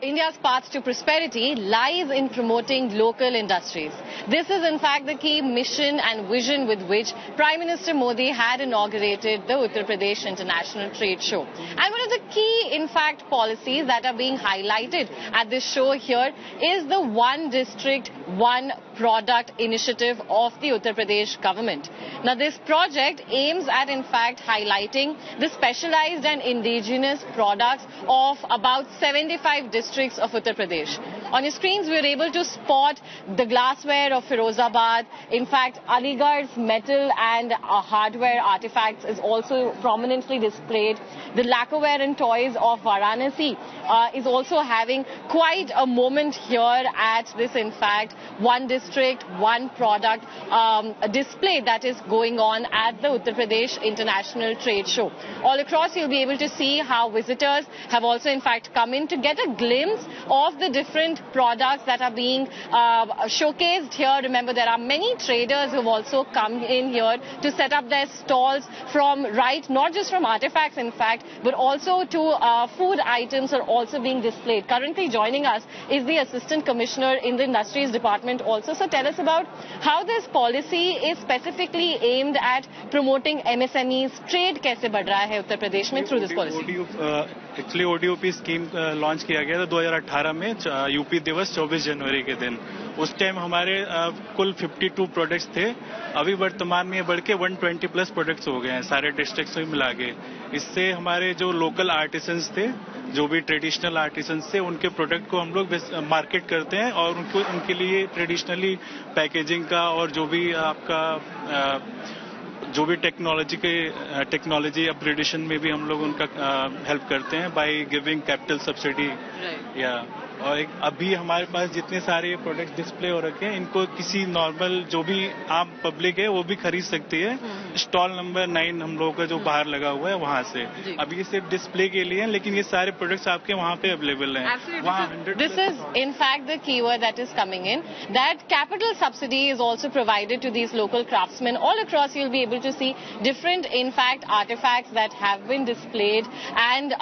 India's path to prosperity lies in promoting local industries. This is in fact the key mission and vision with which Prime Minister Modi had inaugurated the Uttar Pradesh International Trade Show. And one of the key in fact policies that are being highlighted at this show here is the One District, One Product initiative of the Uttar Pradesh government. Now this project aims at in fact highlighting the specialized and indigenous products of about 75 districts of Uttar Pradesh. On your screens, we were able to spot the glassware of Firozabad. In fact, Aligarh's metal and hardware artifacts is also prominently displayed. The lacquerware and toys of Varanasi is also having quite a moment here at this, in fact, One District, One Product display that is going on at the Uttar Pradesh International Trade Show. All across, you'll be able to see how visitors have also, in fact, come in to get a glimpse of the different products that are being showcased here. Remember, there are many traders who have also come in here to set up their stalls from not just from artifacts, in fact, but also to food items are also being displayed. Currently joining us is the Assistant Commissioner in the Industries Department also. So tell us about how this policy is specifically aimed at promoting MSMEs. Trade कैसे बढ़ रहा है उत्तर प्रदेश में through this policy? Actually ODOP scheme launch किया गया था 2018 में UP दिवस 24 जनवरी के दिन। उस टाइम हमारे कुल 52 प्रोडक्ट्स थे। अभी वर्तमान में बढ़ के 120 प्लस प्रोडक्ट्स हो गए हैं सारे डिस्ट्रिक्ट्स में मिला के। इससे हमारे जो लोकल आर्टिसंस थे, जो भी ट्रेडिशनल आर्टिसंस थे, उनके प्रोडक्ट को हम लोग मार्केट करते हैं और उनके लिए ट्रेडिशनली पैकेजिंग का और जो भी टेक्नोलॉजी अपग्रेडेशन में भी हम लोग उनका हेल्प करते हैं बाय गिविंग कैपिटल सब्सिडी और अभी हमारे पास जितने सारे प्रोडक्ट्स डिस्प्ले हो रखे हैं, इनको किसी नॉर्मल जो भी आम पब्लिक है वो भी खरीद सकती है। स्टॉल नंबर 9 हम लोगों का जो बाहर लगा हुआ है वहां से। अभी ये सिर्फ डिस्प्ले के लिए है, लेकिन ये सारे प्रोडक्ट्स आपके वहां पे अवेलेबल हैं। This is in fact the keyword that is coming in, that capital subsidy is also provided to these local craftsmen. All across you'll be able to see different in fact artifacts that have been displayed, and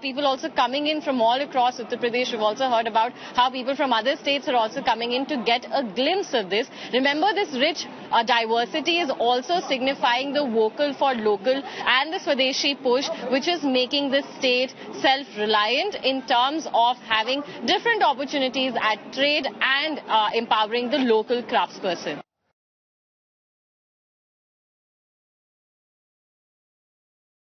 people also coming in from all across Uttar Pradesh. We've also heard about how people from other states are also coming in to get a glimpse of this. Remember, this rich diversity is also signifying the vocal for local and the Swadeshi push, which is making the state self-reliant in terms of having different opportunities at trade and empowering the local craftsperson.